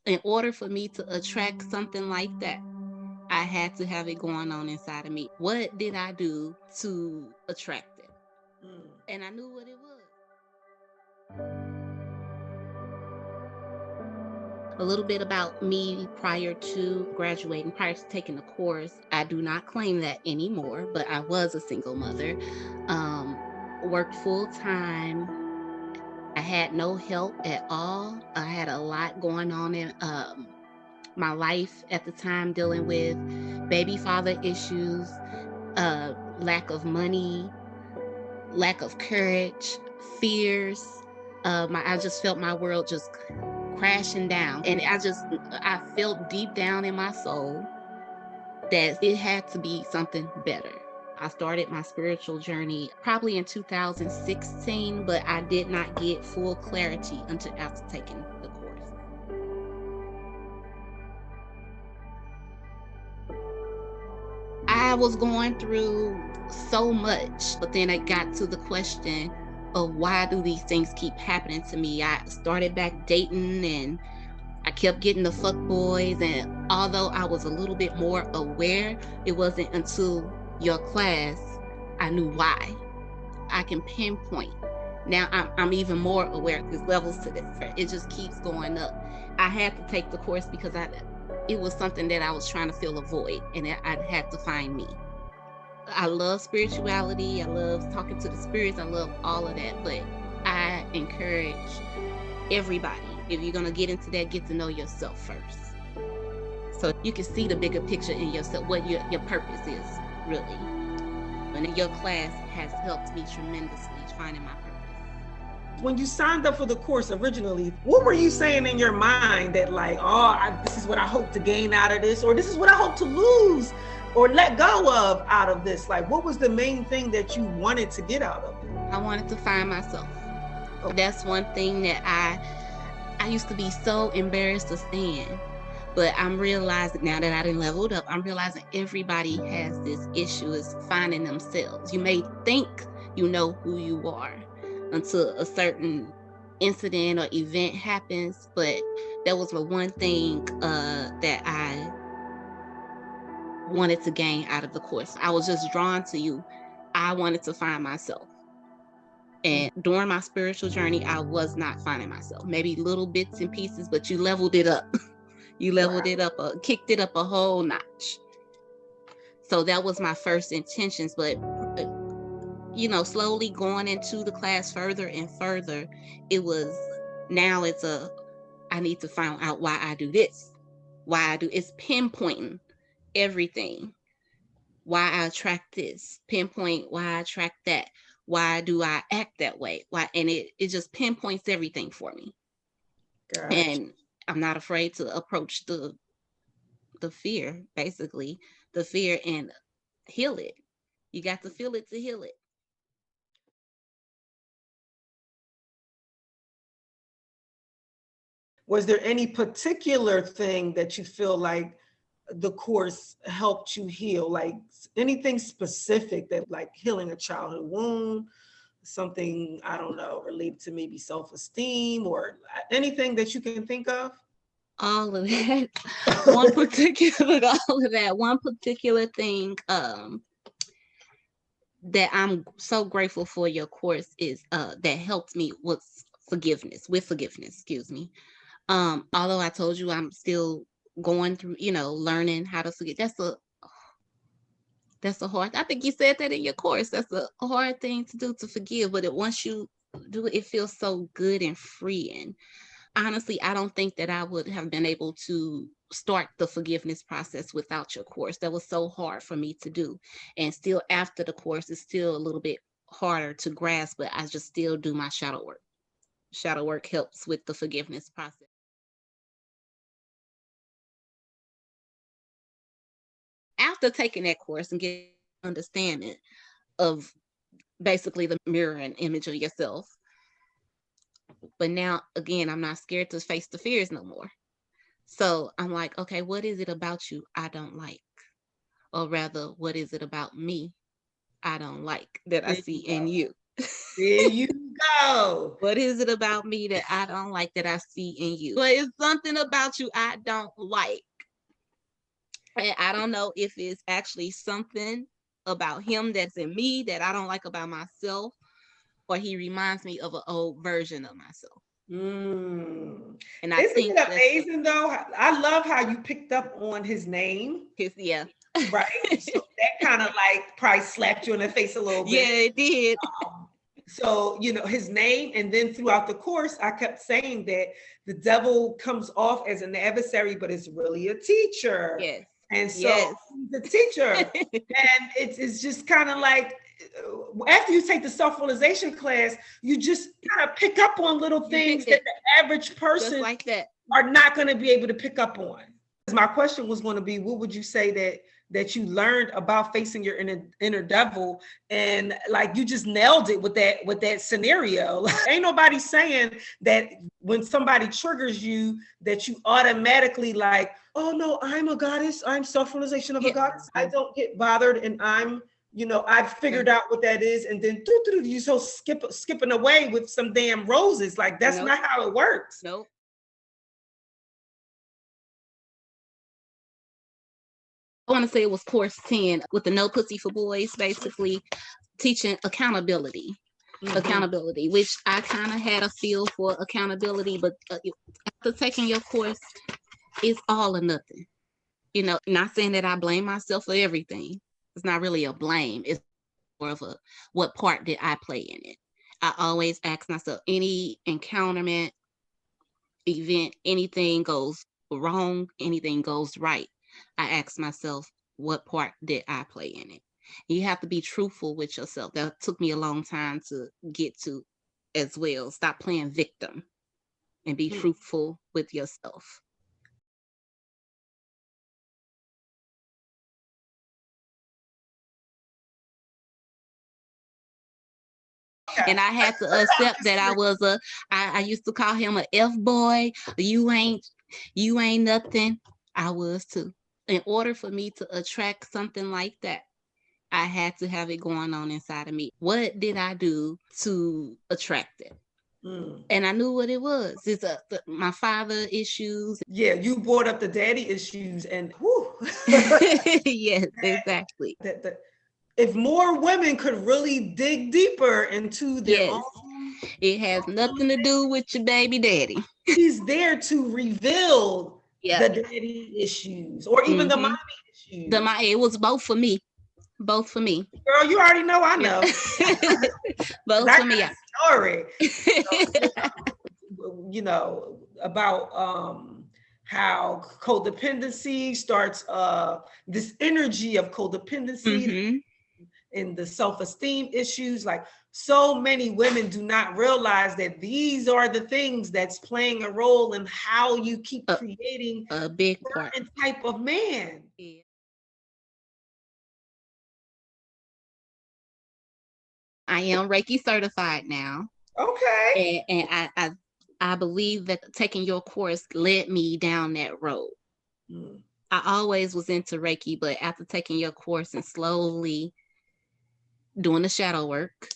In order for me to attract something like that, I had to have it going on inside of me. What did I do to attract it? And I knew what it was. A little bit about me prior to graduating, prior to taking the course. I do not claim that anymore, but I was a single mother. Um, Worked full time. I had no help at all. I had a lot going on in my life at the time, dealing with baby father issues, lack of money, lack of courage, fears. I just felt my world just crashing down. And I felt deep down in my soul that it had to be something better. I started my spiritual journey probably in 2016, but I did not get full clarity until after taking the course. I was going through so much, but then it got to the question of why do these things keep happening to me? I started back dating and I kept getting the fuck boys. And although I was a little bit more aware, it wasn't until your class I knew why. I can pinpoint. Now I'm even more aware. There's levels to this. It just keeps going up. I had to take the course because it was something that I was trying to fill a void, and I had to find me. I love spirituality. I love talking to the spirits. I love all of that. But I encourage everybody, if you're going to get into that, get to know yourself first. So you can see the bigger picture in yourself, what your purpose is, really. And your class has helped me tremendously finding my purpose. When you signed up for the course originally, what were you saying in your mind that like, this is what I hope to gain out of this, or this is what I hope to lose or let go of out of this? Like, what was the main thing that you wanted to get out of it? I wanted to find myself. That's one thing that I used to be so embarrassed to stand. But I'm realizing now that I done leveled up, I'm realizing everybody has this issue, is finding themselves. You may think you know who you are until a certain incident or event happens, but that was the one thing that I wanted to gain out of the course. I was just drawn to you. I wanted to find myself. And during my spiritual journey, I was not finding myself. Maybe little bits and pieces, but you leveled it up. You leveled it up, kicked it up a whole notch. So that was my first intentions. But, slowly going into the class further and further, I need to find out why I do this. It's pinpointing everything. Why I attract this, pinpoint why I attract that. Why do I act that way? Why? And it just pinpoints everything for me. Gotcha. And I'm not afraid to approach the fear, basically, the fear, and heal it. You got to feel it to heal it. Was there any particular thing that you feel like the course helped you heal? Like anything specific that like healing a childhood wound, something, I don't know, related to maybe self-esteem or anything that you can think of? All of that. One particular thing that I'm so grateful for your course is that helped me with forgiveness, excuse me. Although I told you I'm still going through, learning how to forget. That's a hard, I think you said that in your course. That's a hard thing to do, to forgive, but once you do it, it feels so good and freeing. Honestly, I don't think that I would have been able to start the forgiveness process without your course. That was so hard for me to do. And still after the course, it's still a little bit harder to grasp, but I just still do my shadow work. Shadow work helps with the forgiveness process. After taking that course and getting understanding of basically the mirror and image of yourself, but now again, I'm not scared to face the fears no more. So I'm like, okay, what is it about you I don't like? Or rather, what is it about me I don't like that I see in you? There you go. What is it about me that I don't like that I see in you? But it's something about you I don't like. And I don't know if it's actually something about him that's in me that I don't like about myself, or he reminds me of an old version of myself. Mm. And I Isn't think it amazing though? I love how you picked up on his name. yeah. Right. So that kind of like probably slapped you in the face a little bit. Yeah, it did. So, his name, and then throughout the course, I kept saying that the devil comes off as an adversary, but it's really a teacher. Yes. And so he's a teacher. And it's just kind of like, after you take the self-realization class, you just kind of pick up on little things that the average person just like that are not going to be able to pick up on. My question was going to be, what would you say that you learned about facing your inner devil? And like, you just nailed it with that scenario. Like, ain't nobody saying that when somebody triggers you that you automatically like, oh no, I'm a goddess, I'm self-realization of a goddess, I don't get bothered, and I'm I've figured out what that is, and then you so skipping away with some damn roses. Like, that's not how it works. Nope. I want to say it was course 10 with the No Pussy for Boys, basically teaching accountability. Accountability, which I kind of had a feel for accountability, but after taking your course, it's all or nothing. Not saying that I blame myself for everything. It's not really a blame. It's more of a, what part did I play in it? I always ask myself, any encounterment, event, anything goes wrong, anything goes right, I ask myself, what part did I play in it? You have to be truthful with yourself. That took me a long time to get to as well. Stop playing victim and be truthful with yourself. And I had to accept that I used to call him a F boy. You ain't nothing. I was too. In order for me to attract something like that, I had to have it going on inside of me. What did I do to attract it? And I knew what it was. It's my father issues. Yeah, you brought up the daddy issues, and yes, exactly. If more women could really dig deeper into their own, it has nothing to do with your baby daddy. He's there to reveal the daddy issues, or even the mommy issues. It was both for me. Both for me. Girl, you already know I know. Both for me. Story. About how codependency starts, this energy of codependency and the self-esteem issues. Like, so many women do not realize that these are the things that's playing a role in how you keep creating a big certain type of man. Yeah. I am Reiki certified now. Okay. And I believe that taking your course led me down that road. I always was into Reiki, but after taking your course and slowly doing the shadow work,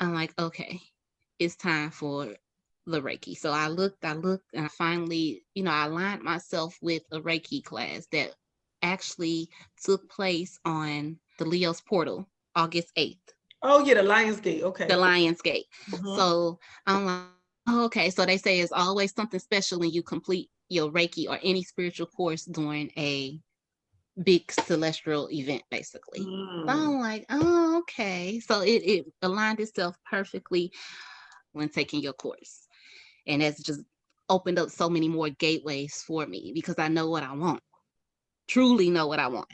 I'm like, okay, it's time for the Reiki. So I looked, and I finally, I aligned myself with a Reiki class that actually took place on the Leo's portal, August 8th. Oh yeah, the Lionsgate. Okay. The Lionsgate. So I'm like, oh, okay. So they say it's always something special when you complete your Reiki or any spiritual course during a big celestial event, basically. So I'm like, oh, okay. So it aligned itself perfectly when taking your course. And it's just opened up so many more gateways for me because I know what I want. Truly know what I want.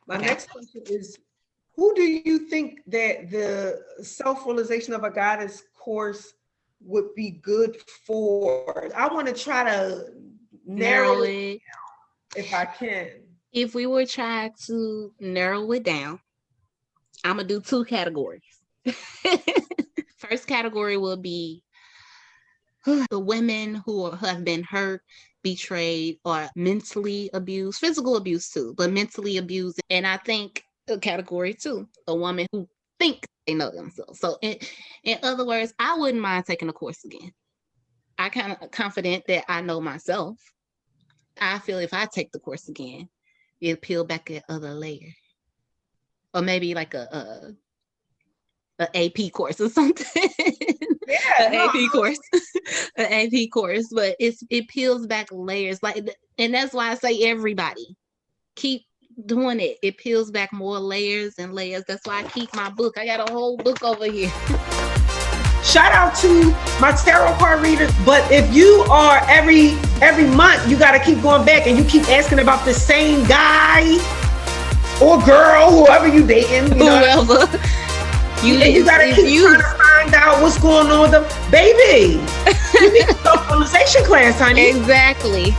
My next question is, who do you think that the self-realization of a goddess course would be good for? I want to try to narrow it down, if I can. If we were trying to narrow it down, I'm going to do 2 categories. First category will be the women who have been hurt, betrayed, or mentally abused, physical abuse too, but mentally abused. And I think a category too. A woman who thinks they know themselves. So in other words, I wouldn't mind taking a course again. I kind of confident that I know myself. I feel if I take the course again, it'll peel back that other layer. Or maybe like a AP course or something. Yeah, An AP course. An AP course. But it peels back layers. And that's why I say everybody keep doing it. It peels back more layers and layers. That's why I keep my book. I got a whole book over here. Shout out to my tarot card readers. But if you are every month, you got to keep going back and you keep asking about the same guy or girl, whoever you dating, whoever. You gotta keep trying to find out what's going on with them. Baby, you need to go to conversation class, honey. Exactly.